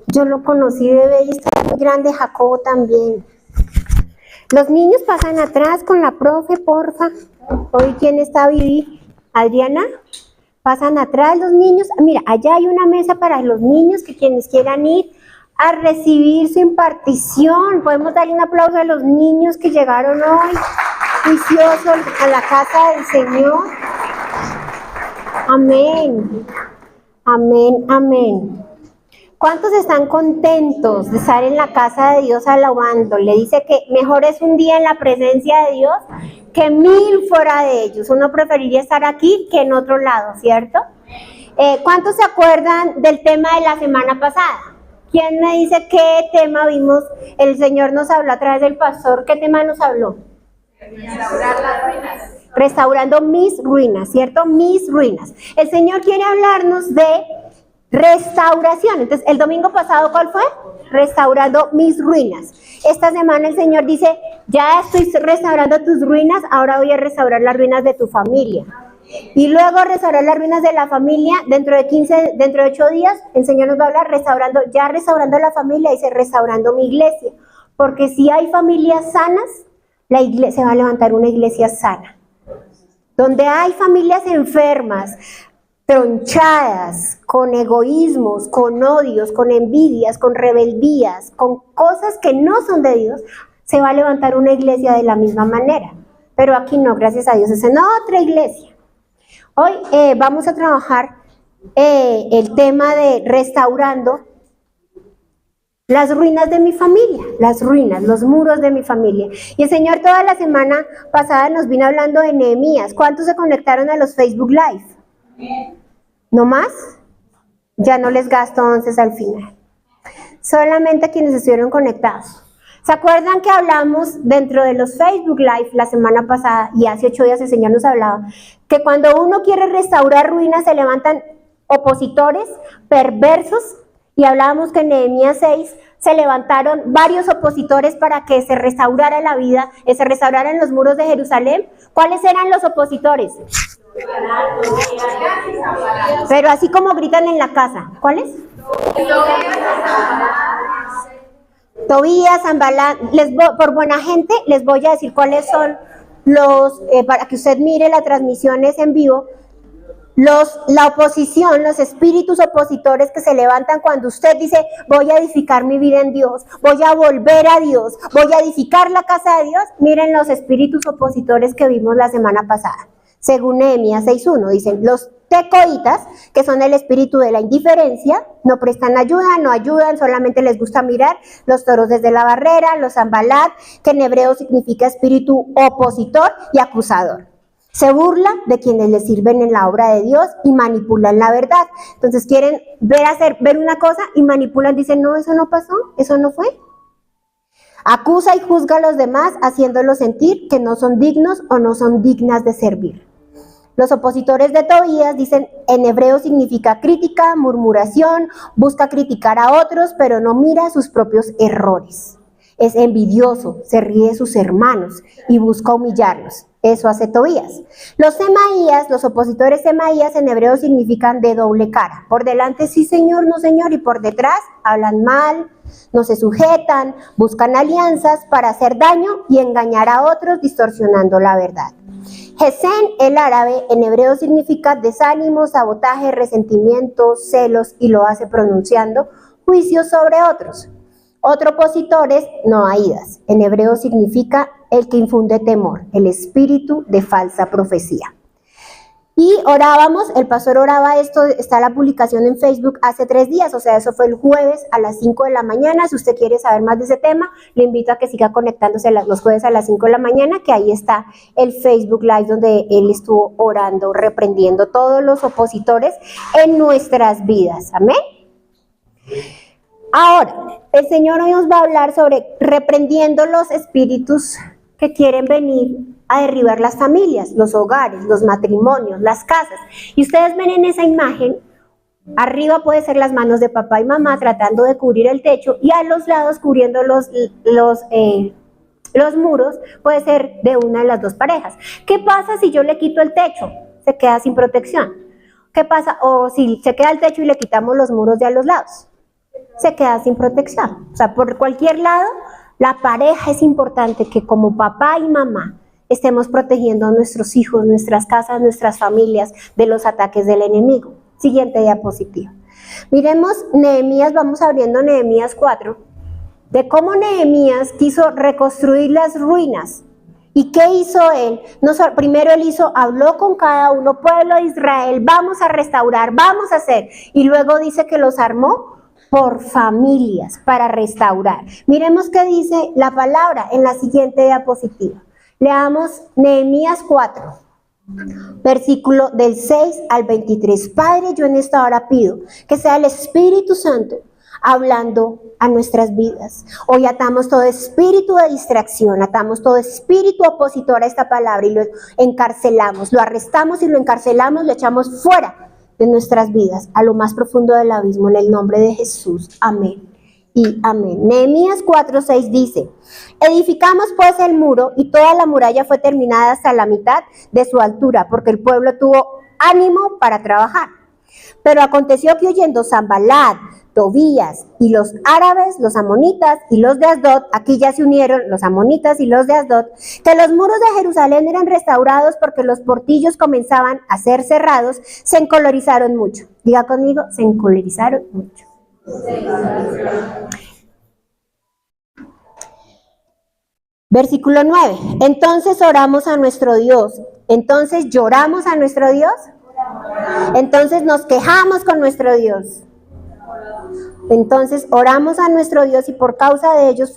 Yo lo conocí bebé y estaba muy grande, Jacobo también. Los niños pasan atrás con la profe, porfa. Hoy, ¿quién está Vivi? Adriana. Pasan atrás los niños. Mira, allá hay una mesa para los niños que quienes quieran ir a recibir su impartición. Podemos darle un aplauso a los niños que llegaron hoy, juiciosos, a la casa del Señor. Amén. Amén, amén. ¿Cuántos están contentos de estar en la casa de Dios alabando? Le dice que mejor es un día en la presencia de Dios que 1000 fuera de ellos. Uno preferiría estar aquí que en otro lado, ¿cierto? ¿Cuántos se acuerdan del tema de la semana pasada? ¿Quién me dice qué tema vimos? El Señor nos habló a través del pastor. ¿Qué tema nos habló? Restaurar las ruinas. Restaurando mis ruinas, ¿cierto? Mis ruinas. El Señor quiere hablarnos de restauración. Entonces, el domingo pasado, ¿cuál fue? Restaurando mis ruinas. Esta semana el Señor dice, ya estoy restaurando tus ruinas, ahora voy a restaurar las ruinas de tu familia. Y luego restaurar las ruinas de la familia, dentro de 8 días, el Señor nos va a hablar restaurando la familia, dice restaurando mi iglesia. Porque si hay familias sanas, la iglesia, se va a levantar una iglesia sana. Donde hay familias enfermas, tronchadas, con egoísmos, con odios, con envidias, con rebeldías, con cosas que no son de Dios, se va a levantar una iglesia de la misma manera. Pero aquí no, gracias a Dios, es en otra iglesia. Hoy vamos a trabajar el tema de restaurando las ruinas de mi familia, las ruinas, los muros de mi familia. Y el Señor toda la semana pasada nos vino hablando de Nehemías. ¿Cuántos se conectaron a los Facebook Live? ¿No más? Ya no les gasto 11 al final. Solamente quienes estuvieron conectados. ¿Se acuerdan que hablamos dentro de los Facebook Live la semana pasada y hace 8 días el Señor nos hablaba que cuando uno quiere restaurar ruinas se levantan opositores, perversos, y hablábamos que en Nehemías 6 se levantaron varios opositores para que se restaurara la vida, se restauraran los muros de Jerusalén? ¿Cuáles eran los opositores? Pero así como gritan en la casa, ¿cuáles? Tobías, Sanballat. Por buena gente les voy a decir cuáles son los, para que usted mire las transmisiones en vivo, la oposición, los espíritus opositores que se levantan cuando usted dice, voy a edificar mi vida en Dios, voy a volver a Dios, voy a edificar la casa de Dios. Miren los espíritus opositores que vimos la semana pasada. Según Nehemías 6:1, dicen, los tecoitas, que son el espíritu de la indiferencia, no prestan ayuda, no ayudan, solamente les gusta mirar. Los toros desde la barrera, los Sanballat, que en hebreo significa espíritu opositor y acusador. Se burla de quienes les sirven en la obra de Dios y manipulan la verdad. Entonces quieren ver una cosa y manipulan, dicen, no, eso no pasó, eso no fue. Acusa y juzga a los demás, haciéndolos sentir que no son dignos o no son dignas de servir. Los opositores de Tobías, dicen, en hebreo significa crítica, murmuración, busca criticar a otros, pero no mira sus propios errores. Es envidioso, se ríe de sus hermanos y busca humillarlos. Eso hace Tobías. Los semaías, los opositores semaías en hebreo significan de doble cara. Por delante sí señor, no señor, y por detrás hablan mal, no se sujetan, buscan alianzas para hacer daño y engañar a otros distorsionando la verdad. Gesén, el árabe, en hebreo significa desánimo, sabotaje, resentimiento, celos, y lo hace pronunciando juicios sobre otros. Otro opositor es noaídas, en hebreo significa el que infunde temor, el espíritu de falsa profecía. Y orábamos, el pastor oraba esto, está la publicación en Facebook hace 3 días, o sea, eso fue el jueves a las 5 de la mañana. Si usted quiere saber más de ese tema, le invito a que siga conectándose los jueves a las 5 de la mañana, que ahí está el Facebook Live donde él estuvo orando, reprendiendo todos los opositores en nuestras vidas. Amén. Ahora, el Señor hoy nos va a hablar sobre reprendiendo los espíritus que quieren venir a derribar las familias, los hogares, los matrimonios, las casas. Y ustedes ven en esa imagen, arriba puede ser las manos de papá y mamá tratando de cubrir el techo, y a los lados cubriendo los muros puede ser de una de las dos parejas. ¿Qué pasa si yo le quito el techo? Se queda sin protección. ¿Qué pasa? O si se queda el techo y le quitamos los muros de a los lados. se queda sin protección. O sea, por cualquier lado, la pareja es importante que como papá y mamá estemos protegiendo a nuestros hijos, nuestras casas, nuestras familias de los ataques del enemigo. Siguiente diapositiva. Miremos Nehemías, vamos abriendo Nehemías 4, de cómo Nehemías quiso reconstruir las ruinas. ¿Y qué hizo él? Primero él habló con cada uno, pueblo de Israel, vamos a restaurar, vamos a hacer. Y luego dice que los armó por familias para restaurar. Miremos qué dice la palabra en la siguiente diapositiva. Leamos Nehemías 4, versículo del 6 al 23. Padre, yo en esta hora pido que sea el Espíritu Santo hablando a nuestras vidas. Hoy atamos todo espíritu de distracción, atamos todo espíritu opositor a esta palabra y lo encarcelamos, lo arrestamos y lo encarcelamos, lo echamos fuera de nuestras vidas, a lo más profundo del abismo, en el nombre de Jesús. Amén y amén. Nehemías 4:6 dice: edificamos pues el muro y toda la muralla fue terminada hasta la mitad de su altura, porque el pueblo tuvo ánimo para trabajar. Pero aconteció que oyendo Sanballat, Tobías y los árabes, los amonitas y los de Asdod, aquí ya se unieron los amonitas y los de Asdod, que los muros de Jerusalén eran restaurados porque los portillos comenzaban a ser cerrados, se encolerizaron mucho. Diga conmigo, se encolerizaron mucho. Versículo 9. Entonces oramos a nuestro Dios. Entonces lloramos a nuestro Dios. Entonces nos quejamos con nuestro Dios. Entonces oramos a nuestro Dios y por causa de ellos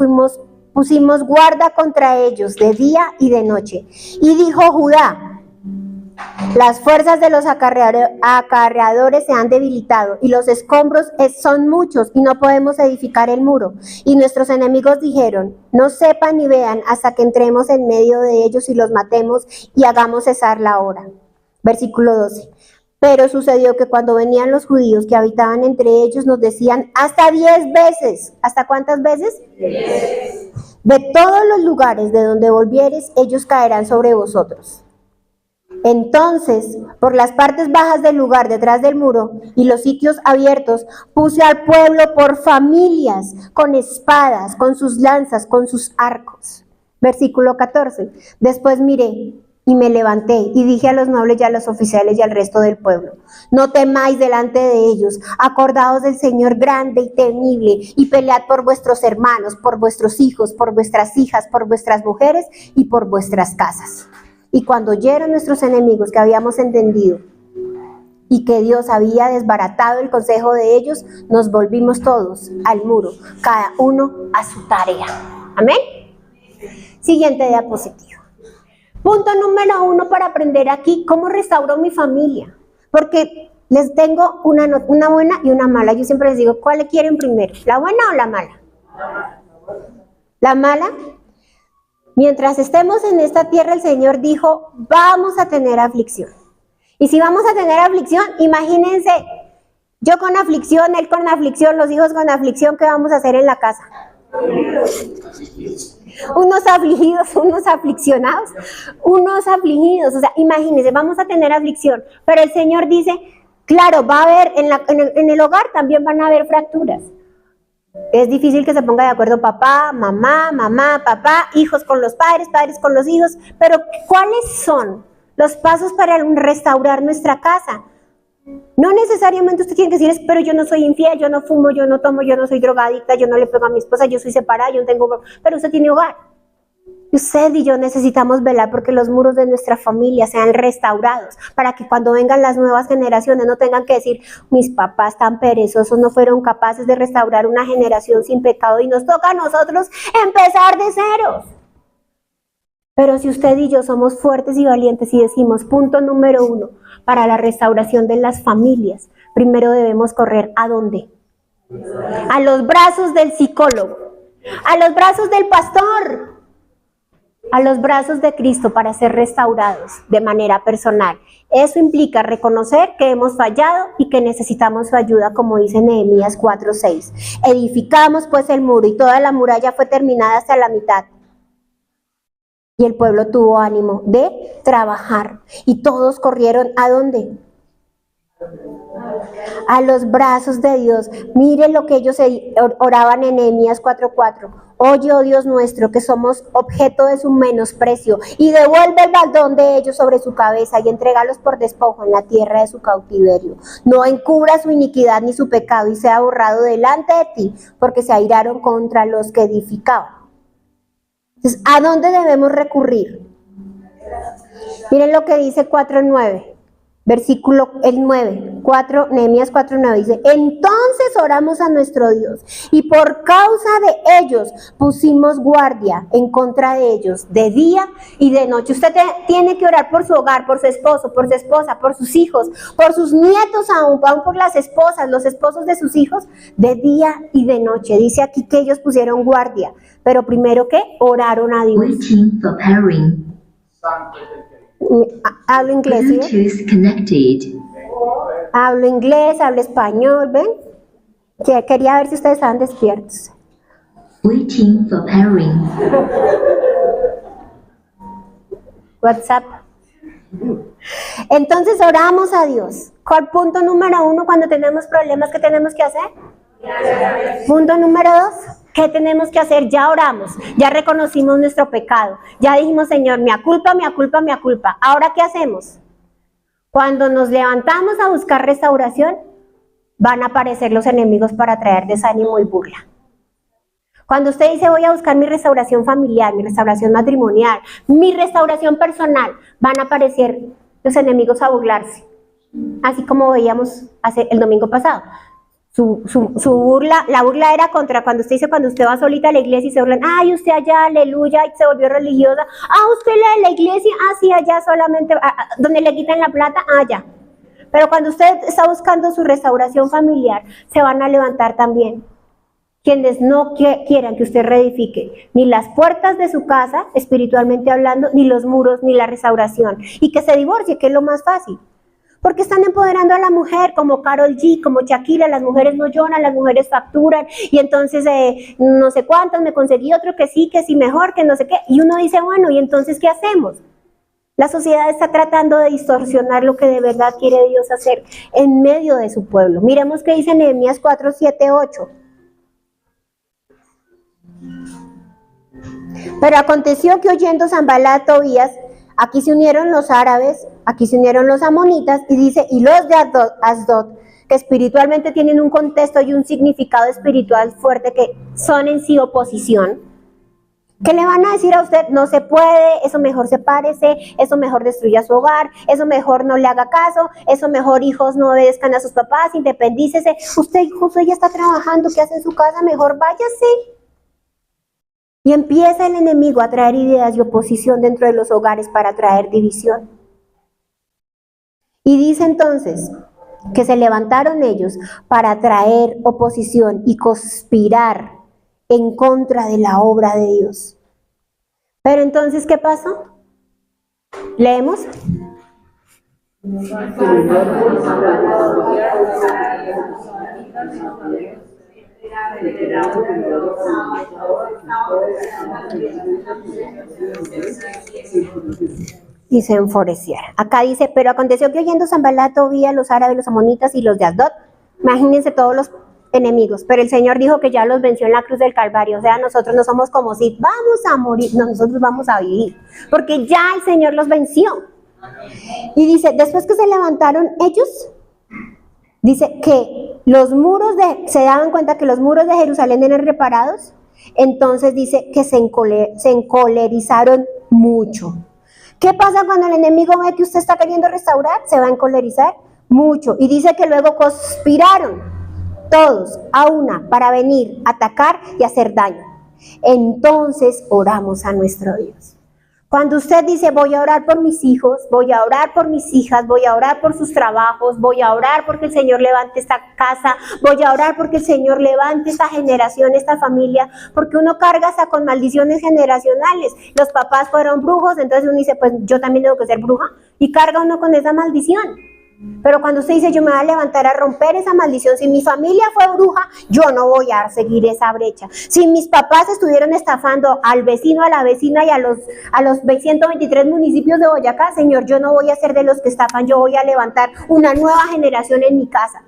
pusimos guarda contra ellos de día y de noche. Y dijo Judá: las fuerzas de los acarreadores se han debilitado y los escombros son muchos y no podemos edificar el muro. Y nuestros enemigos dijeron: no sepan ni vean hasta que entremos en medio de ellos y los matemos y hagamos cesar la hora. Versículo 12. Pero sucedió que cuando venían los judíos que habitaban entre ellos nos decían hasta 10 veces. ¿Hasta cuántas veces? 10. De todos los lugares de donde volvieres, ellos caerán sobre vosotros. Entonces, por las partes bajas del lugar detrás del muro y los sitios abiertos, puse al pueblo por familias, con espadas, con sus lanzas, con sus arcos. Versículo 14. Después miré y me levanté y dije a los nobles y a los oficiales y al resto del pueblo: no temáis delante de ellos, acordaos del Señor grande y temible, y pelead por vuestros hermanos, por vuestros hijos, por vuestras hijas, por vuestras mujeres y por vuestras casas. Y cuando oyeron nuestros enemigos que habíamos entendido y que Dios había desbaratado el consejo de ellos, nos volvimos todos al muro, cada uno a su tarea. Amén. Siguiente diapositiva. Punto número 1 para aprender aquí: ¿cómo restauró mi familia? Porque les tengo una buena y una mala. Yo siempre les digo, ¿cuál quieren primero? ¿La buena o la mala? La mala. Mientras estemos en esta tierra, el Señor dijo: vamos a tener aflicción. Y si vamos a tener aflicción, imagínense, yo con aflicción, él con aflicción, los hijos con aflicción, ¿qué vamos a hacer en la casa? Unos afligidos, unos afliccionados, unos afligidos. O sea, imagínense, vamos a tener aflicción. Pero el Señor dice, claro, va a haber, en el hogar también van a haber fracturas. Es difícil que se ponga de acuerdo papá, mamá, papá, hijos con los padres, padres con los hijos. Pero ¿cuáles son los pasos para restaurar nuestra casa? No necesariamente usted tiene que decir, pero yo no soy infiel, yo no fumo, yo no tomo, yo no soy drogadicta, yo no le pego a mi esposa, yo soy separada, yo no tengo... Pero usted tiene hogar. Usted y yo necesitamos velar porque los muros de nuestra familia sean restaurados, para que cuando vengan las nuevas generaciones no tengan que decir, mis papás tan perezosos no fueron capaces de restaurar una generación sin pecado y nos toca a nosotros empezar de ceros. Pero si usted y yo somos fuertes y valientes y decimos, punto número 1, para la restauración de las familias, primero debemos correr ¿a dónde? A los brazos del psicólogo, a los brazos del pastor, a los brazos de Cristo para ser restaurados de manera personal. Eso implica reconocer que hemos fallado y que necesitamos su ayuda, como dice Nehemías 4:6. Edificamos pues el muro y toda la muralla fue terminada hasta la mitad. Y el pueblo tuvo ánimo de trabajar. Y todos corrieron ¿a dónde? A los brazos de Dios. Mire lo que ellos oraban en Nehemías 4:4. Oye, oh Dios nuestro, que somos objeto de su menosprecio, y devuelve el baldón de ellos sobre su cabeza y entrégalos por despojo en la tierra de su cautiverio. No encubra su iniquidad ni su pecado y sea borrado delante de ti, porque se airaron contra los que edificaban. Entonces, ¿a dónde debemos recurrir? Miren lo que dice 4:9. Versículo el 9, Nehemías 4:9 dice, entonces oramos a nuestro Dios y por causa de ellos pusimos guardia en contra de ellos de día y de noche. Usted tiene que orar por su hogar, por su esposo, por su esposa, por sus hijos, por sus nietos aún por las esposas, los esposos de sus hijos, de día y de noche. Dice aquí que ellos pusieron guardia, pero primero que oraron a Dios. Waiting for pairing. Hablo inglés, ¿sí? Bluetooth connected. Hablo inglés, hablo español, ¿ven? Quería ver si ustedes estaban despiertos. Waiting for pairing. WhatsApp. Entonces oramos a Dios. ¿Cuál punto número 1 cuando tenemos problemas? ¿Qué tenemos que hacer? Punto número 2. ¿Qué tenemos que hacer? Ya oramos, ya reconocimos nuestro pecado, ya dijimos, Señor, mea culpa, mea culpa, mea culpa. ¿Ahora qué hacemos? Cuando nos levantamos a buscar restauración, van a aparecer los enemigos para traer desánimo y burla. Cuando usted dice, voy a buscar mi restauración familiar, mi restauración matrimonial, mi restauración personal, van a aparecer los enemigos a burlarse. Así como veíamos el domingo pasado. Su burla, la burla era contra cuando usted va solita a la iglesia y se burlan, ay, usted allá, aleluya, y se volvió religiosa, usted la de la iglesia, sí, allá solamente, donde le quitan la plata, allá. Pero cuando usted está buscando su restauración familiar, se van a levantar también quienes no quieran que usted reedifique ni las puertas de su casa, espiritualmente hablando, ni los muros, ni la restauración, y que se divorcie, que es lo más fácil. Porque están empoderando a la mujer, como Karol G, como Shakira, las mujeres no lloran, las mujeres facturan, y entonces no sé cuántas, me conseguí otro que sí mejor, que no sé qué, y uno dice, bueno, ¿y entonces qué hacemos? La sociedad está tratando de distorsionar lo que de verdad quiere Dios hacer en medio de su pueblo. Miremos qué dice Nehemías 4, 7, 8. Pero aconteció que oyendo Sanbalat, Tobías, aquí se unieron los árabes, aquí se unieron los amonitas, y dice, y los de Asdod, que espiritualmente tienen un contexto y un significado espiritual fuerte, que son en sí oposición, que le van a decir a usted, no se puede, eso mejor sepárese, eso mejor destruya su hogar, eso mejor no le haga caso, eso mejor hijos no obedezcan a sus papás, independícese, usted ya está trabajando, ¿qué hace en su casa? Mejor váyase. Y empieza el enemigo a traer ideas y oposición dentro de los hogares para traer división. Y dice entonces que se levantaron ellos para traer oposición y conspirar en contra de la obra de Dios. Pero entonces, ¿qué pasó? ¿Leemos? Y se enfurecieron. Acá dice, pero aconteció que oyendo Sanbalat, Tobías, los árabes, los amonitas y los de Asdod, imagínense todos los enemigos, pero el Señor dijo que ya los venció en la cruz del Calvario. O sea, nosotros no somos como si vamos a morir, no, nosotros vamos a vivir, porque ya el Señor los venció. Y dice, después que se levantaron ellos, dice que los muros se daban cuenta que los muros de Jerusalén eran reparados, entonces dice que se encolerizaron mucho. ¿Qué pasa cuando el enemigo ve que usted está queriendo restaurar? Se va a encolerizar mucho. Y dice que luego conspiraron todos a una para venir, atacar y hacer daño. Entonces oramos a nuestro Dios. Cuando usted dice, voy a orar por mis hijos, voy a orar por mis hijas, voy a orar por sus trabajos, voy a orar porque el Señor levante esta casa, voy a orar porque el Señor levante esta generación, esta familia, porque uno carga hasta con maldiciones generacionales. Los papás fueron brujos, entonces uno dice, pues yo también tengo que ser bruja, y carga uno con esa maldición. Pero cuando usted dice, yo me voy a levantar a romper esa maldición, si mi familia fue bruja, yo no voy a seguir esa brecha. Si mis papás estuvieron estafando al vecino, a la vecina y a los 123 municipios de Boyacá, Señor, yo no voy a ser de los que estafan, yo voy a levantar una nueva generación en mi casa.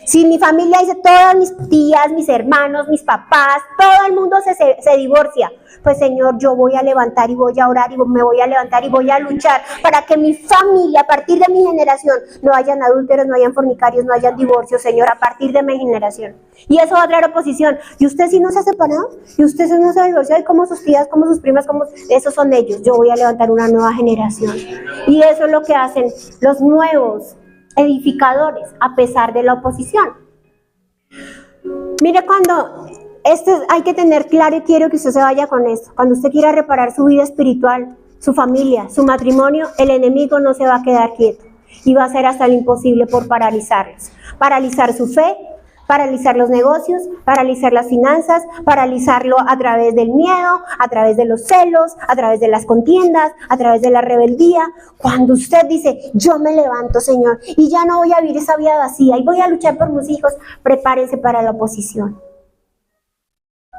Si mi familia dice, todas mis tías, mis hermanos, mis papás, todo el mundo se divorcia, pues Señor, yo voy a levantar y voy a orar y me voy a levantar y voy a luchar para que mi familia, a partir de mi generación, no hayan adúlteros, no hayan fornicarios, no hayan divorcios, Señor, a partir de mi generación. Y eso va a traer oposición. ¿Y usted sí no se ha separado? ¿Y usted sí no se ha divorciado? ¿Y como sus tías, como sus primas, como esos son ellos? Yo voy a levantar una nueva generación. Y eso es lo que hacen los nuevos edificadores, a pesar de la oposición. Mire, cuando hay que tener claro, y quiero que usted se vaya con esto, cuando usted quiera reparar su vida espiritual, su familia, su matrimonio, el enemigo no se va a quedar quieto y va a hacer hasta lo imposible por paralizarlos, paralizar su fe, paralizar los negocios, paralizar las finanzas, paralizarlo a través del miedo, a través de los celos, a través de las contiendas, a través de la rebeldía. Cuando usted dice, yo me levanto, Señor, y ya no voy a vivir esa vida vacía y voy a luchar por mis hijos, prepárense para la oposición.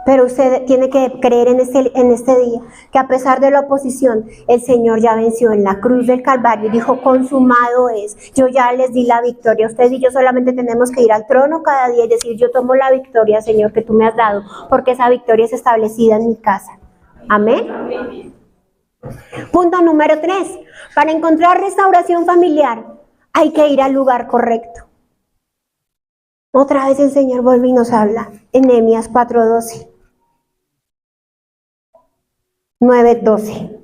Pero usted tiene que creer en este día, que a pesar de la oposición, el Señor ya venció en la cruz del Calvario y dijo, consumado es. Yo ya les di la victoria. Usted y yo solamente tenemos que ir al trono cada día y decir, yo tomo la victoria, Señor, que tú me has dado, porque esa victoria es establecida en mi casa. Amén. Punto número 3. Para encontrar restauración familiar, hay que ir al lugar correcto. Otra vez el Señor vuelve y nos habla en Nehemías 4:12. 9:12.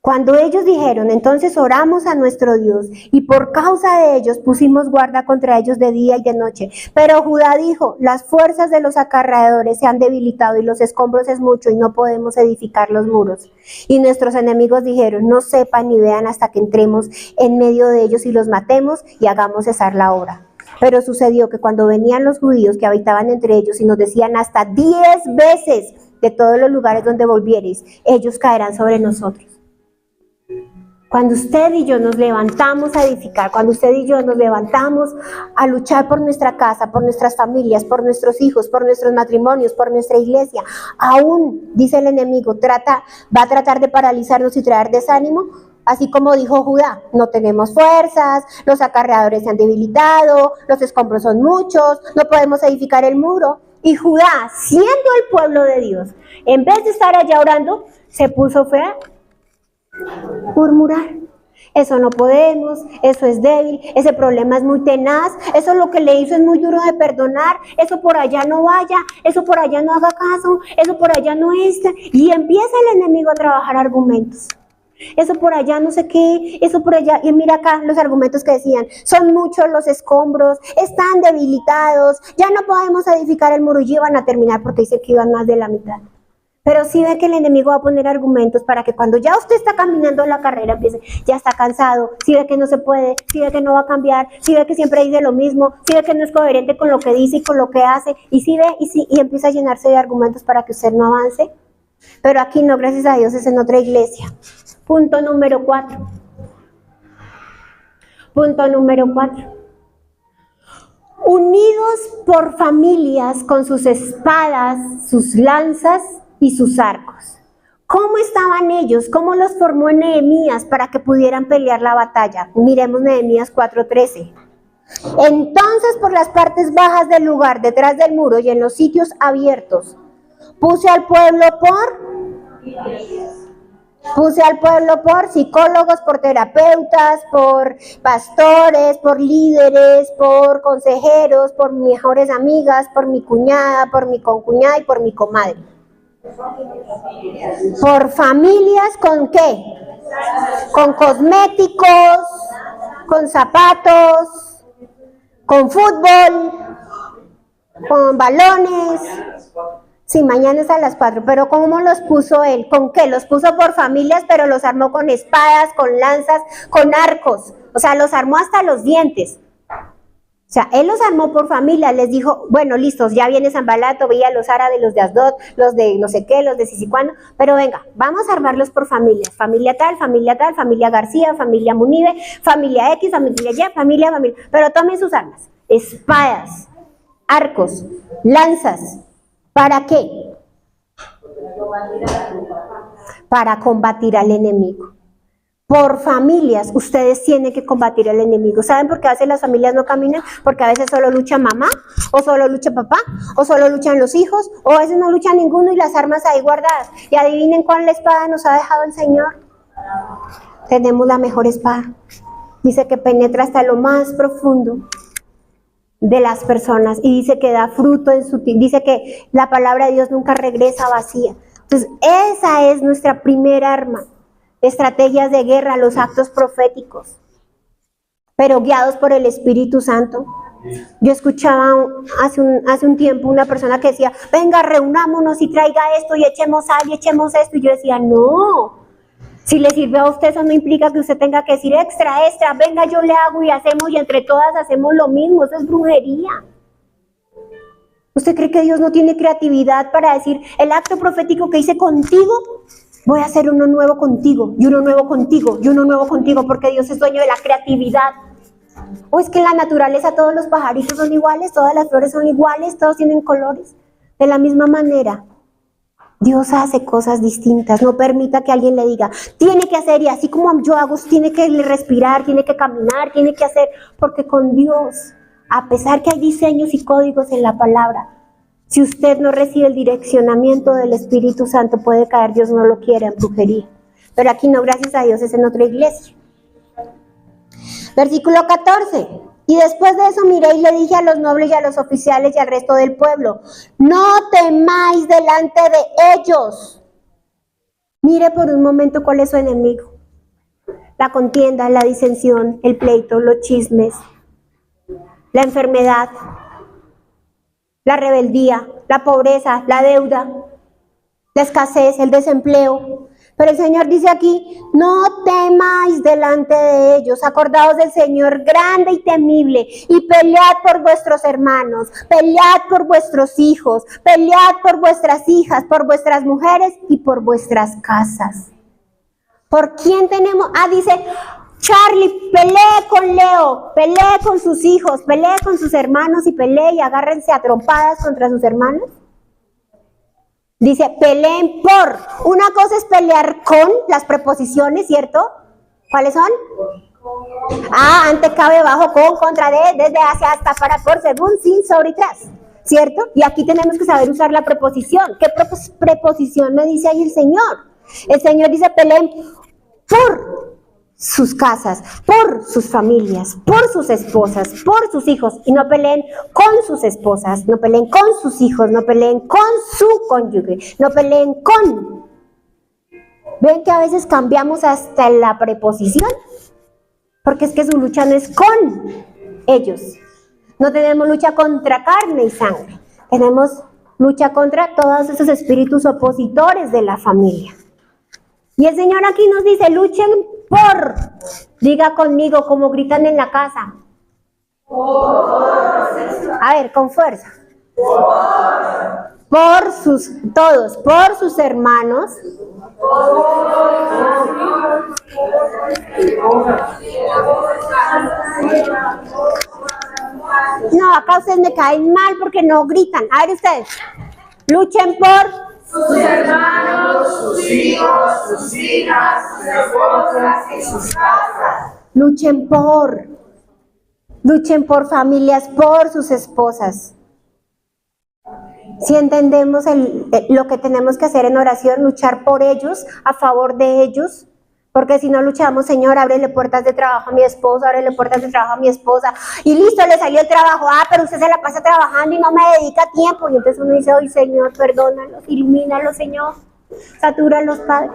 Cuando ellos dijeron, entonces oramos a nuestro Dios, y por causa de ellos pusimos guarda contra ellos de día y de noche. Pero Judá dijo, las fuerzas de los acarreadores se han debilitado y los escombros es mucho y no podemos edificar los muros. Y nuestros enemigos dijeron, no sepan ni vean hasta que entremos en medio de ellos y los matemos y hagamos cesar la obra. Pero sucedió que cuando venían los judíos que habitaban entre ellos y nos decían hasta 10 veces de todos los lugares donde volviereis, ellos caerán sobre nosotros. Cuando usted y yo nos levantamos a edificar, cuando usted y yo nos levantamos a luchar por nuestra casa, por nuestras familias, por nuestros hijos, por nuestros matrimonios, por nuestra iglesia, aún, dice el enemigo, va a tratar de paralizarnos y traer desánimo. Así como dijo Judá, no tenemos fuerzas, los acarreadores se han debilitado, los escombros son muchos, no podemos edificar el muro. Y Judá, siendo el pueblo de Dios, en vez de estar allá orando, se puso a murmurar. Eso no podemos, eso es débil, ese problema es muy tenaz, eso lo que le hizo es muy duro de perdonar, eso por allá no vaya, eso por allá no haga caso, eso por allá no es. Y empieza el enemigo a trabajar argumentos. Eso por allá no sé qué, eso por allá, y mira acá los argumentos que decían, son muchos los escombros, están debilitados, ya no podemos edificar el muro, y iban a terminar porque dice que iban más de la mitad. Pero sí ve que el enemigo va a poner argumentos para que cuando ya usted está caminando la carrera, empiece, ya está cansado, sí ve que no se puede, sí ve que no va a cambiar, sí ve que siempre dice lo mismo, sí ve que no es coherente con lo que dice y con lo que hace, y sí ve, y empieza a llenarse de argumentos para que usted no avance. Pero aquí no, gracias a Dios, es en otra iglesia. Punto número 4. Punto número 4. Unidos por familias con sus espadas, sus lanzas y sus arcos. ¿Cómo estaban ellos? ¿Cómo los formó Nehemías para que pudieran pelear la batalla? Miremos Nehemías 4:13. Entonces por las partes bajas del lugar, detrás del muro y en los sitios abiertos, puse al pueblo por psicólogos, por terapeutas, por pastores, por líderes, por consejeros, por mejores amigas, por mi cuñada, por mi concuñada y por mi comadre. Por familias, ¿con qué? Con cosméticos, con zapatos, con fútbol, con balones. Sí, mañana es a las 4, pero ¿cómo los puso él? ¿Con qué? Los puso por familias, pero los armó con espadas, con lanzas, con arcos. O sea, los armó hasta los dientes. O sea, él los armó por familia, les dijo, bueno, listos, ya viene Sanbalat, Tobía, los árabes, los de Asdod, los de no sé qué, los de Sisicuano, pero venga, vamos a armarlos por familias, familia tal, familia García, familia Munive, familia X, familia Y, familia, pero tomen sus armas, espadas, arcos, lanzas, ¿para qué? Para combatir al enemigo. Por familias, ustedes tienen que combatir al enemigo. ¿Saben por qué a veces las familias no caminan? Porque a veces solo lucha mamá, o solo lucha papá, o solo luchan los hijos, o a veces no lucha ninguno y las armas ahí guardadas. Y adivinen cuál espada nos ha dejado el Señor. Tenemos la mejor espada. Dice que penetra hasta lo más profundo de las personas y dice que da fruto en su tiempo. Dice que la palabra de Dios nunca regresa vacía. Entonces, esa es nuestra primera arma. Estrategias de guerra, los actos proféticos, pero guiados por el Espíritu Santo. Yo escuchaba hace un tiempo una persona que decía, venga, reunámonos y traiga esto y echemos sal y echemos esto. Y yo decía, no, si le sirve a usted, eso no implica que usted tenga que decir extra, venga, yo le hago y hacemos y entre todas hacemos lo mismo. Eso es brujería. ¿Usted cree que Dios no tiene creatividad para decir el acto profético que hice contigo? Voy a hacer uno nuevo contigo, y uno nuevo contigo, y uno nuevo contigo, porque Dios es dueño de la creatividad. ¿O es que en la naturaleza todos los pajaritos son iguales, todas las flores son iguales, todos tienen colores? De la misma manera, Dios hace cosas distintas. No permita que alguien le diga, tiene que hacer, y así como yo hago, tiene que respirar, tiene que caminar, tiene que hacer, porque con Dios, a pesar que hay diseños y códigos en la palabra, si usted no recibe el direccionamiento del Espíritu Santo, puede caer, Dios no lo quiere, en brujería. Pero aquí no, gracias a Dios, es en otra iglesia. Versículo 14. Y después de eso miré y le dije a los nobles y a los oficiales y al resto del pueblo, no temáis delante de ellos. Mire por un momento cuál es su enemigo. La contienda, la disensión, el pleito, los chismes, la enfermedad, la rebeldía, la pobreza, la deuda, la escasez, el desempleo. Pero el Señor dice aquí, no temáis delante de ellos, acordaos del Señor grande y temible, y pelead por vuestros hermanos, pelead por vuestros hijos, pelead por vuestras hijas, por vuestras mujeres y por vuestras casas. ¿Por quién tenemos? Dice, Charlie, pelee con Leo, pelee con sus hijos, pelee con sus hermanos y pelee y agárrense a trompadas contra sus hermanos. Dice, peleen por. Una cosa es pelear con las preposiciones, ¿cierto? ¿Cuáles son? Ante, cabe, bajo, con, contra, de, desde, hacia, hasta, para, por, según, sin, sobre y tras, ¿cierto? Y aquí tenemos que saber usar la preposición. ¿Qué preposición me dice ahí el Señor? El Señor dice, peleen por sus casas, por sus familias, por sus esposas, por sus hijos, y no peleen con sus esposas, no peleen con sus hijos, no peleen con su cónyuge, no peleen con. ¿Ven que a veces cambiamos hasta la preposición? Porque es que su lucha no es con ellos. No tenemos lucha contra carne y sangre, tenemos lucha contra todos esos espíritus opositores de la familia. Y el Señor aquí nos dice, luchen por, diga conmigo como gritan en la casa. A ver, con fuerza. Por sus, todos, por sus hermanos. No, acá ustedes me caen mal porque no gritan. A ver ustedes, luchen por sus hermanos, sus hijos, sus hijas, sus esposas y sus casas. Luchen familias, por sus esposas. Si entendemos lo que tenemos que hacer en oración, luchar por ellos, a favor de ellos, porque si no luchamos, Señor, ábrele puertas de trabajo a mi esposo, ábrele puertas de trabajo a mi esposa, y listo, le salió el trabajo, pero usted se la pasa trabajando y no me dedica tiempo, y entonces uno dice, ay Señor, perdónalos, ilumínalos, Señor, Satura a los padres.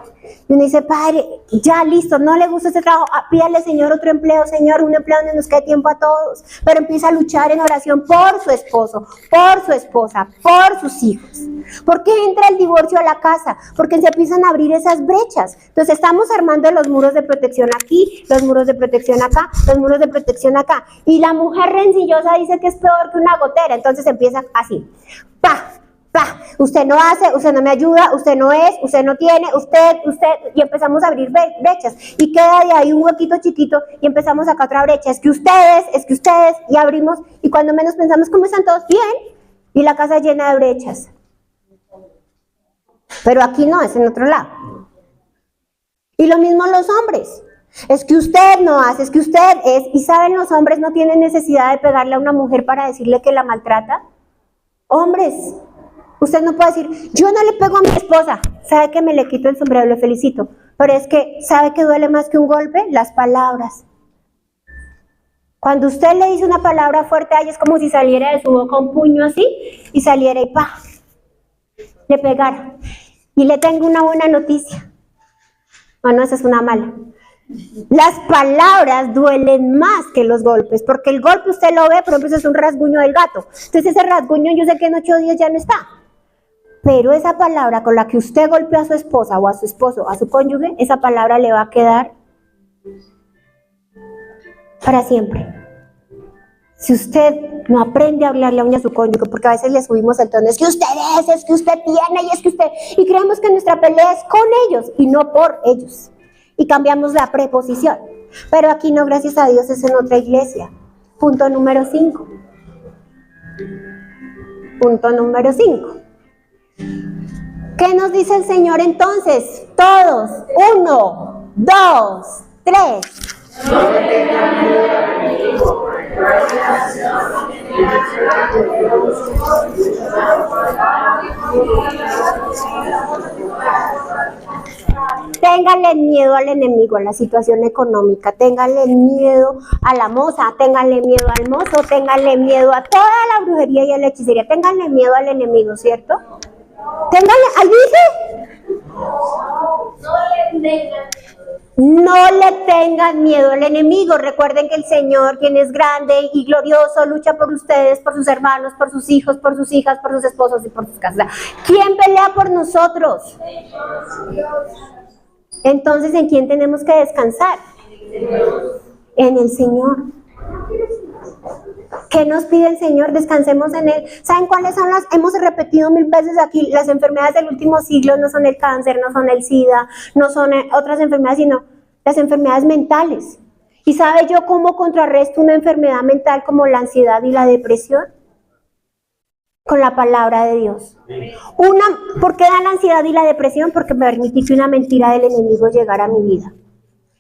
Y uno dice, padre, ya listo, no le gusta este trabajo, pídale, Señor, otro empleo, Señor, un empleo donde nos quede tiempo a todos. Pero empieza a luchar en oración por su esposo, por su esposa, por sus hijos. ¿Por qué entra el divorcio a la casa? Porque se empiezan a abrir esas brechas. Entonces estamos armando los muros de protección aquí, los muros de protección acá, los muros de protección acá. Y la mujer rencillosa dice que es peor que una gotera. Entonces empieza así, ¡pa! ¡Pah! Usted no hace, usted no me ayuda, usted no es, usted no tiene, usted, y empezamos a abrir brechas, y queda de ahí un huequito chiquito, y empezamos acá otra brecha, es que ustedes, y abrimos, y cuando menos pensamos, ¿cómo están todos? Bien, y la casa llena de brechas. Pero aquí no, es en otro lado. Y lo mismo los hombres. Es que usted no hace, es que usted es, y saben, los hombres no tienen necesidad de pegarle a una mujer para decirle que la maltrata. Hombres, usted no puede decir, yo no le pego a mi esposa, sabe que me le quito el sombrero, le felicito, pero es que, ¿sabe que duele más que un golpe? Las palabras. Cuando usted le dice una palabra fuerte a ella, es como si saliera de su boca un puño así, y saliera y ¡pah! Le pegara. Y le tengo una buena noticia. Bueno, esa es una mala. Las palabras duelen más que los golpes, porque el golpe usted lo ve, por ejemplo, es un rasguño del gato. Entonces ese rasguño yo sé que en 8 días ya no está. Pero esa palabra con la que usted golpeó a su esposa o a su esposo, a su cónyuge, esa palabra le va a quedar para siempre. Si usted no aprende a hablarle a su cónyuge, porque a veces le subimos el tono, es que usted tiene, y es que usted, y creemos que nuestra pelea es con ellos y no por ellos. Y cambiamos la preposición. Pero aquí no, gracias a Dios, es en otra iglesia. Punto número 5. Punto número 5. ¿Qué nos dice el Señor entonces? Todos. 1, 2, 3. No te tengan miedo al enemigo, Ténganle miedo al enemigo, a la situación económica, ténganle miedo a la moza, ténganle miedo al mozo, ténganle miedo a toda la brujería y a la hechicería, ténganle miedo al enemigo, ¿cierto? Ténganle, ¿ahí dice? No le tengan miedo al enemigo. Recuerden que el Señor, quien es grande y glorioso, lucha por ustedes, por sus hermanos, por sus hijos, por sus hijas, por sus esposos y por sus casas. ¿Quién pelea por nosotros? Entonces, ¿en quién tenemos que descansar? En el Señor. ¿Qué nos pide el Señor? Descansemos en Él. ¿Saben cuáles son las? Hemos repetido 1000 veces aquí, las enfermedades del último siglo no son el cáncer, no son el SIDA, no son otras enfermedades, sino las enfermedades mentales. ¿Y sabe yo cómo contrarresto una enfermedad mental como la ansiedad y la depresión? Con la palabra de Dios. ¿Por qué da la ansiedad y la depresión? Porque me permití que una mentira del enemigo llegara a mi vida.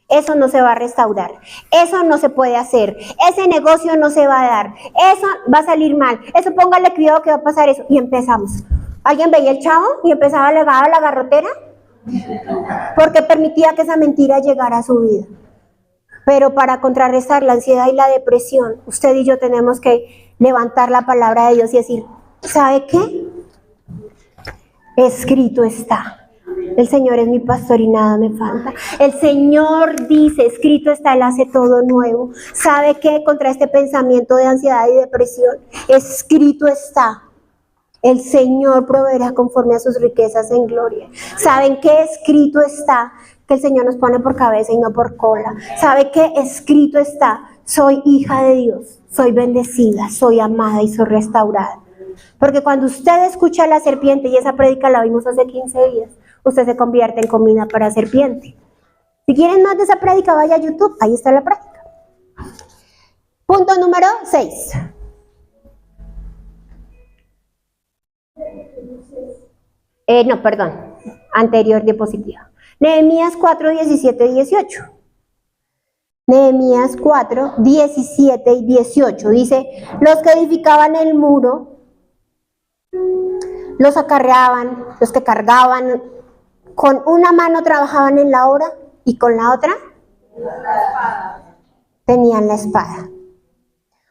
Eso no se va a restaurar, eso no se puede hacer, ese negocio no se va a dar, eso va a salir mal, eso póngale cuidado que va a pasar eso. Y empezamos. ¿Alguien veía el Chavo y empezaba a legar a la garrotera? Porque permitía que esa mentira llegara a su vida. Pero para contrarrestar la ansiedad y la depresión, usted y yo tenemos que levantar la palabra de Dios y decir, ¿sabe qué? Escrito está. El Señor es mi pastor y nada me falta. El Señor dice, escrito está, Él hace todo nuevo. ¿Sabe qué? Contra este pensamiento de ansiedad y depresión, escrito está. El Señor proveerá conforme a sus riquezas en gloria. ¿Saben qué? Escrito está, que el Señor nos pone por cabeza y no por cola. ¿Sabe qué? Escrito está, soy hija de Dios, soy bendecida, soy amada y soy restaurada. Porque cuando usted escucha a la serpiente, y esa prédica la vimos hace 15 días, usted se convierte en comida para serpiente. Si quieren más de esa prédica, vaya a YouTube, ahí está la práctica. Punto número 6. Anterior diapositiva. Nehemías 4, 17 y 18. Nehemías 4, 17 y 18. Dice, los que edificaban el muro, los acarreaban, los que cargaban, con una mano trabajaban en la obra y con la otra tenían la espada.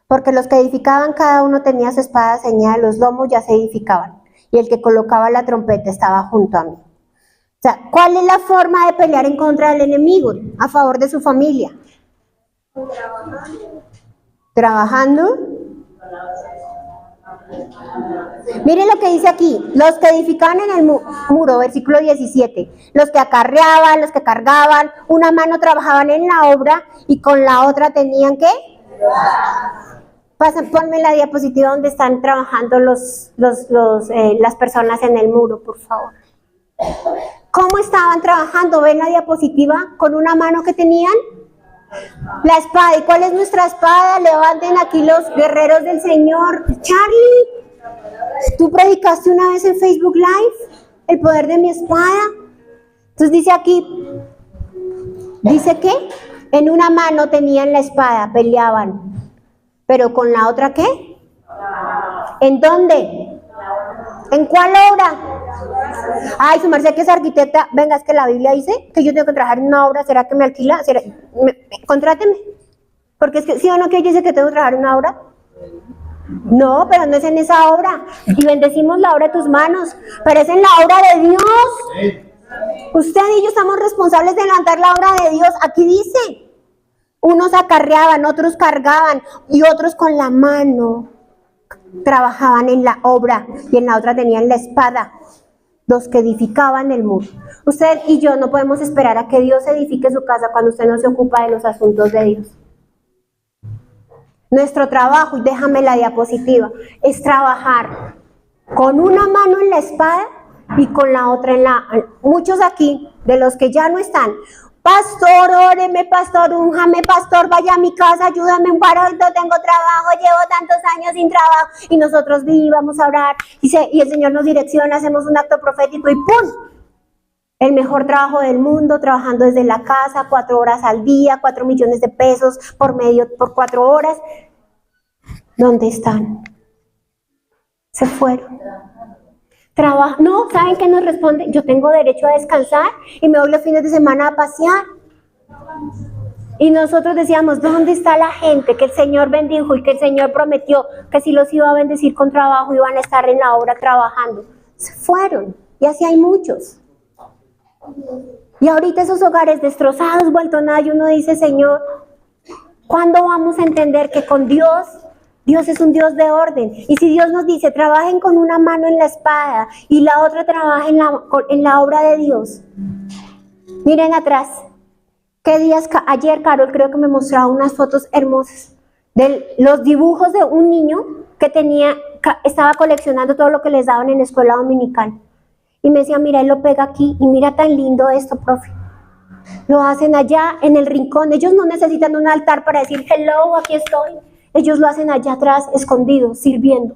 Porque los que edificaban, cada uno tenía su espada ceñida a los lomos, ya se edificaban. Y el que colocaba la trompeta estaba junto a mí. sea, ¿cuál es la forma de pelear en contra del enemigo a favor de su familia? Trabajando. Miren lo que dice aquí, los que edificaban en el muro, versículo 17, los que acarreaban, los que cargaban, una mano trabajaban en la obra y con la otra tenían que... Ponme la diapositiva donde están trabajando las personas en el muro, por favor. ¿Cómo estaban trabajando? ¿Ven la diapositiva? ¿Con una mano que tenían? La espada. ¿Y cuál es nuestra espada? Levanten aquí los guerreros del Señor. Charlie, ¿tú predicaste una vez en Facebook Live el poder de mi espada? Entonces dice aquí, dice que en una mano tenían la espada, peleaban. ¿Pero con la otra qué? ¿En dónde? ¿En cuál obra? Ay, su merced que es arquitecta, venga, es que la Biblia dice que yo tengo que trabajar en una obra, ¿será que me alquila? Contráteme. Porque es que, ¿sí o no que ella dice que tengo que trabajar en una obra? No, pero no es en esa obra. Y bendecimos la obra de tus manos, pero es en la obra de Dios. Usted y yo estamos responsables de levantar la obra de Dios. Aquí dice, unos acarreaban, otros cargaban y otros con la mano trabajaban en la obra y en la otra tenían la espada, los que edificaban el muro. Usted y yo no podemos esperar a que Dios edifique su casa cuando usted no se ocupa de los asuntos de Dios. Nuestro trabajo, y déjame la diapositiva, es trabajar con una mano en la espada y con la otra en la... Muchos aquí, de los que ya no están, pastor, óreme, pastor, únjame, pastor, vaya a mi casa, ayúdame un varón, no tengo trabajo, llevo tantos años sin trabajo, y nosotros vamos a orar, y el Señor nos direcciona, hacemos un acto profético y ¡pum! El mejor trabajo del mundo, trabajando desde la casa, 4 horas al día, 4 millones de pesos por 4 horas. ¿Dónde están? Se fueron. No, ¿saben qué nos responde? Yo tengo derecho a descansar y me voy los fines de semana a pasear. Y nosotros decíamos, ¿dónde está la gente que el Señor bendijo y que el Señor prometió que si los iba a bendecir con trabajo iban a estar en la obra trabajando? Se fueron, y así hay muchos. Y ahorita esos hogares destrozados, vueltos nada, y uno dice, Señor, ¿cuándo vamos a entender que con Dios es un Dios de orden? Y si Dios nos dice, trabajen con una mano en la espada y la otra trabajen en la obra de Dios. Miren atrás. ¿Qué días? Ayer Carol creo que me mostraba unas fotos hermosas de los dibujos de un niño que estaba coleccionando todo lo que les daban en la escuela dominical. Y me decía, mira, él lo pega aquí y mira tan lindo esto, profe. Lo hacen allá en el rincón. Ellos no necesitan un altar para decir, hello, aquí estoy. Ellos lo hacen allá atrás, escondidos, sirviendo.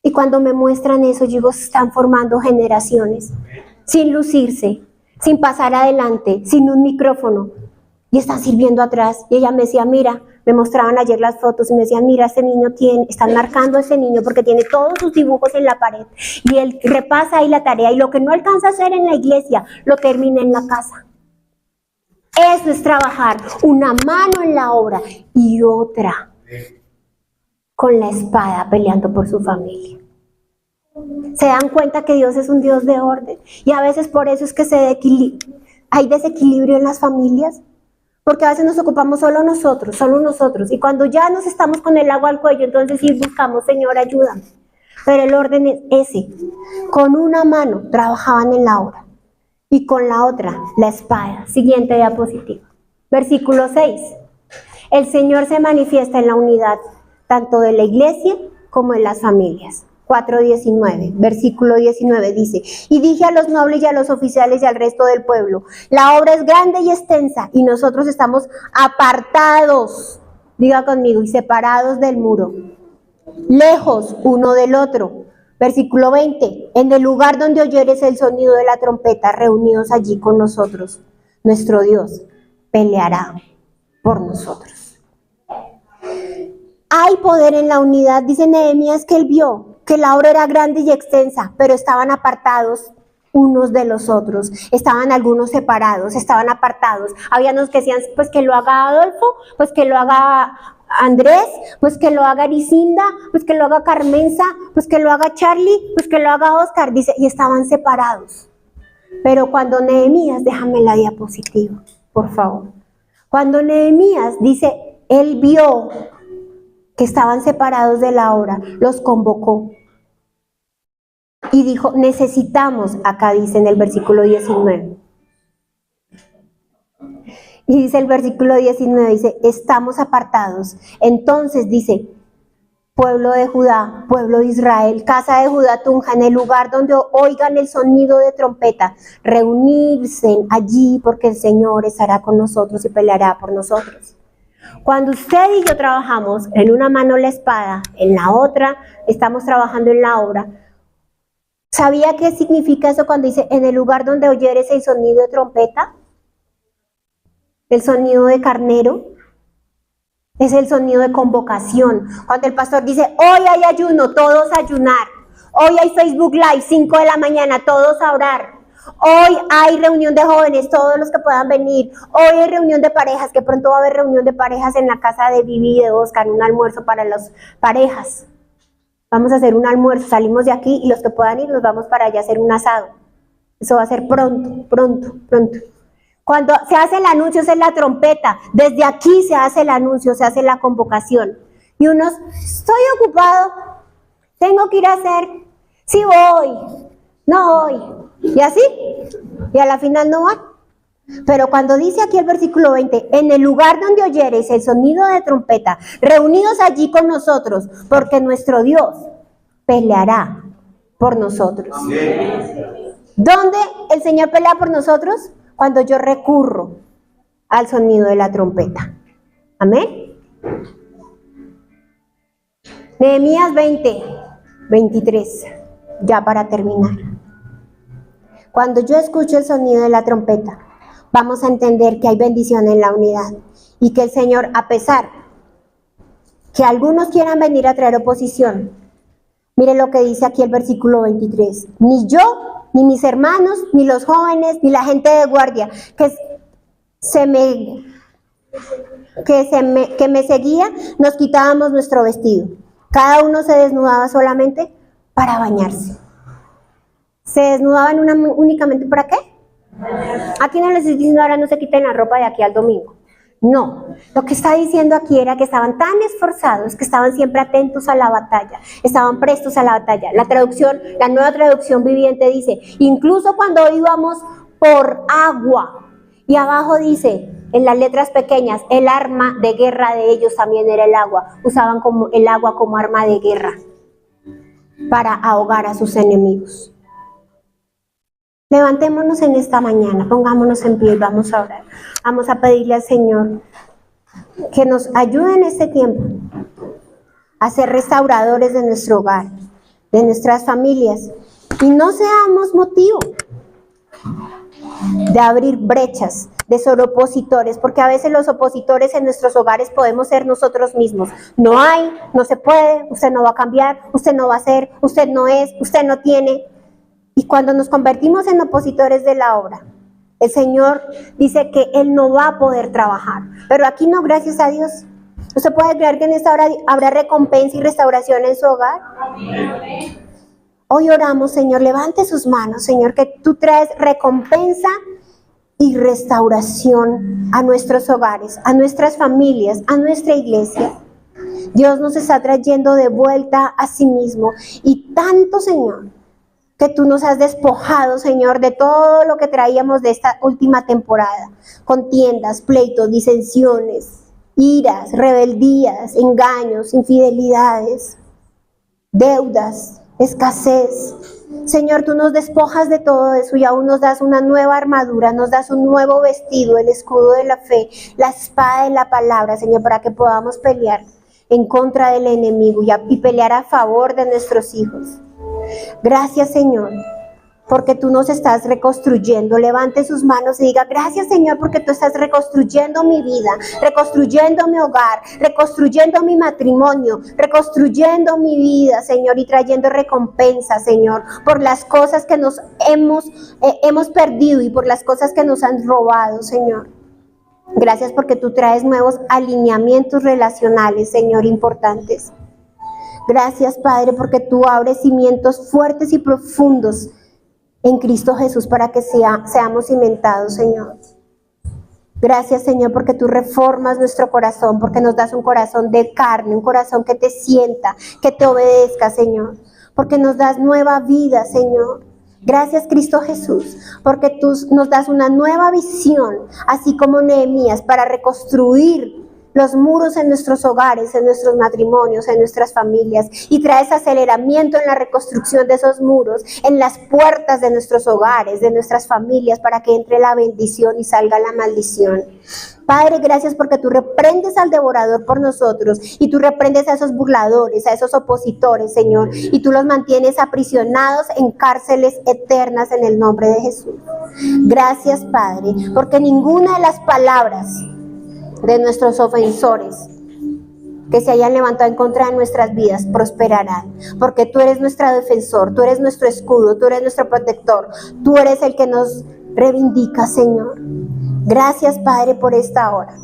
Y cuando me muestran eso, yo digo, están formando generaciones, sin lucirse, sin pasar adelante, sin un micrófono. Y están sirviendo atrás. Y ella me decía, mira, me mostraban ayer las fotos y me decían, mira, ese niño están marcando a ese niño porque tiene todos sus dibujos en la pared. Y él repasa ahí la tarea y lo que no alcanza a hacer en la iglesia, lo termina en la casa. Eso es trabajar, una mano en la obra y otra con la espada peleando por su familia. ¿Se dan cuenta que Dios es un Dios de orden? Y a veces por eso es que hay desequilibrio en las familias, porque a veces nos ocupamos solo nosotros, y cuando ya nos estamos con el agua al cuello, entonces sí buscamos, Señor, ayúdame. Pero el orden es ese, con una mano trabajaban en la obra, y con la otra, la espada. Siguiente diapositiva. Versículo 6. El Señor se manifiesta en la unidad, tanto de la iglesia como en las familias. 4:19, versículo 19 dice, y dije a los nobles y a los oficiales y al resto del pueblo, la obra es grande y extensa, y nosotros estamos apartados, diga conmigo, y separados del muro, lejos uno del otro. Versículo 20, en el lugar donde oyeres el sonido de la trompeta, reunidos allí con nosotros, nuestro Dios peleará por nosotros. Hay poder en la unidad, dice Nehemías que él vio que la obra era grande y extensa, pero estaban apartados unos de los otros, estaban algunos separados, estaban apartados. Había unos que decían, pues que lo haga Adolfo, pues que lo haga Andrés, pues que lo haga Ericinda, pues que lo haga Carmenza, pues que lo haga Charlie, pues que lo haga Oscar, dice, y estaban separados. Pero cuando Nehemías, déjame la diapositiva, por favor. Cuando Nehemías dice, él vio que estaban separados de la obra, los convocó. Y dijo, necesitamos, acá dice en el versículo 19. Y dice el versículo 19, dice, estamos apartados. Entonces dice, pueblo de Judá, pueblo de Israel, casa de Judá Tunja, en el lugar donde oigan el sonido de trompeta, reunirse allí porque el Señor estará con nosotros y peleará por nosotros. Cuando usted y yo trabajamos, en una mano la espada, en la otra estamos trabajando en la obra. ¿Sabía qué significa eso cuando dice, en el lugar donde oyeres el sonido de trompeta? El sonido de carnero. Es el sonido de convocación. Cuando el pastor dice, hoy hay ayuno, todos a ayunar. Hoy hay Facebook Live, 5 de la mañana, todos a orar. Hoy hay reunión de jóvenes, todos los que puedan venir. Hoy hay reunión de parejas, que pronto va a haber reunión de parejas en la casa de Vivi y de Oscar, un almuerzo para las parejas. Vamos a hacer un almuerzo, salimos de aquí y los que puedan ir nos vamos para allá a hacer un asado. Eso va a ser pronto, pronto, pronto. Cuando se hace el anuncio, es la trompeta. Desde aquí se hace el anuncio, se hace la convocación. Y unos, estoy ocupado, tengo que ir a hacer, sí voy, no voy. Y así, y a la final no van. Pero cuando dice aquí el versículo 20, en el lugar donde oyereis el sonido de trompeta, reunidos allí con nosotros, porque nuestro Dios peleará por nosotros. ¿Dónde el Señor pelea por nosotros? Cuando yo recurro al sonido de la trompeta. Amén. Nehemías 20, 23, ya para terminar. Cuando yo escucho el sonido de la trompeta, vamos a entender que hay bendición en la unidad y que el Señor, a pesar que algunos quieran venir a traer oposición, mire lo que dice aquí el versículo 23, ni yo, ni mis hermanos, ni los jóvenes, ni la gente de guardia que me seguía, nos quitábamos nuestro vestido. Cada uno se desnudaba solamente para bañarse. ¿Se desnudaban únicamente para qué? Aquí no les estoy diciendo ahora no se quiten la ropa de aquí al domingo. No, lo que está diciendo aquí era que estaban tan esforzados, que estaban siempre atentos a la batalla, estaban prestos a la batalla. La nueva traducción viviente dice, incluso cuando íbamos por agua, y abajo dice, en las letras pequeñas, el arma de guerra de ellos también era el agua. Usaban el agua como arma de guerra para ahogar a sus enemigos. Levantémonos en esta mañana, pongámonos en pie y vamos a orar. Vamos a pedirle al Señor que nos ayude en este tiempo a ser restauradores de nuestro hogar, de nuestras familias, y no seamos motivo de abrir brechas, de ser opositores, porque a veces los opositores en nuestros hogares podemos ser nosotros mismos. No hay, no se puede, usted no va a cambiar, usted no va a hacer, usted no es, usted no tiene. Y cuando nos convertimos en opositores de la obra, el Señor dice que Él no va a poder trabajar. Pero aquí no, gracias a Dios. ¿Usted puede creer que en esta hora habrá recompensa y restauración en su hogar? Amén. Hoy oramos, Señor, levante sus manos, Señor, que tú traes recompensa y restauración a nuestros hogares, a nuestras familias, a nuestra iglesia. Dios nos está trayendo de vuelta a sí mismo. Y tanto, Señor, que tú nos has despojado, Señor, de todo lo que traíamos de esta última temporada. Contiendas, pleitos, disensiones, iras, rebeldías, engaños, infidelidades, deudas, escasez. Señor, tú nos despojas de todo eso y aún nos das una nueva armadura, nos das un nuevo vestido, el escudo de la fe, la espada de la palabra, Señor, para que podamos pelear en contra del enemigo y pelear a favor de nuestros hijos. Gracias, Señor, porque tú nos estás reconstruyendo. Levante sus manos y diga, gracias, Señor, porque tú estás reconstruyendo mi vida, reconstruyendo mi hogar, reconstruyendo mi matrimonio, reconstruyendo mi vida, Señor, y trayendo recompensa, Señor, por las cosas que nos hemos perdido y por las cosas que nos han robado, Señor. Gracias porque tú traes nuevos alineamientos relacionales, Señor, importantes. Gracias, Padre, porque tú abres cimientos fuertes y profundos en Cristo Jesús para que seamos cimentados, Señor. Gracias, Señor, porque tú reformas nuestro corazón, porque nos das un corazón de carne, un corazón que te sienta, que te obedezca, Señor, porque nos das nueva vida, Señor. Gracias, Cristo Jesús, porque tú nos das una nueva visión, así como Nehemías, para reconstruir los muros en nuestros hogares, en nuestros matrimonios, en nuestras familias, y traes aceleramiento en la reconstrucción de esos muros, en las puertas de nuestros hogares, de nuestras familias, para que entre la bendición y salga la maldición. Padre, gracias porque tú reprendes al devorador por nosotros, y tú reprendes a esos burladores, a esos opositores, Señor, y tú los mantienes aprisionados en cárceles eternas en el nombre de Jesús. Gracias, Padre, porque ninguna de las palabras de nuestros ofensores que se hayan levantado en contra de nuestras vidas prosperarán, porque tú eres nuestro defensor, tú eres nuestro escudo, tú eres nuestro protector, tú eres el que nos reivindica, Señor. Gracias, Padre, por esta hora,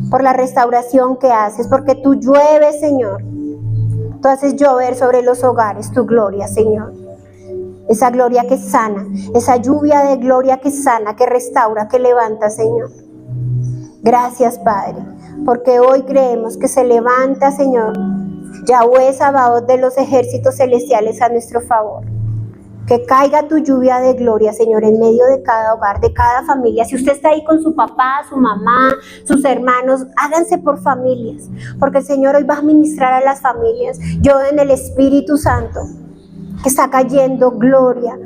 por la restauración que haces, porque tú llueves, Señor, tú haces llover sobre los hogares tu gloria, Señor. Esa gloria que sana, esa lluvia de gloria que sana, que restaura, que levanta, Señor. Gracias, Padre, porque hoy creemos que se levanta, Señor, Yahweh Sabaoth de los ejércitos celestiales a nuestro favor. Que caiga tu lluvia de gloria, Señor, en medio de cada hogar, de cada familia. Si usted está ahí con su papá, su mamá, sus hermanos, háganse por familias, porque el Señor hoy va a ministrar a las familias. Yo en el Espíritu Santo, que está cayendo gloria,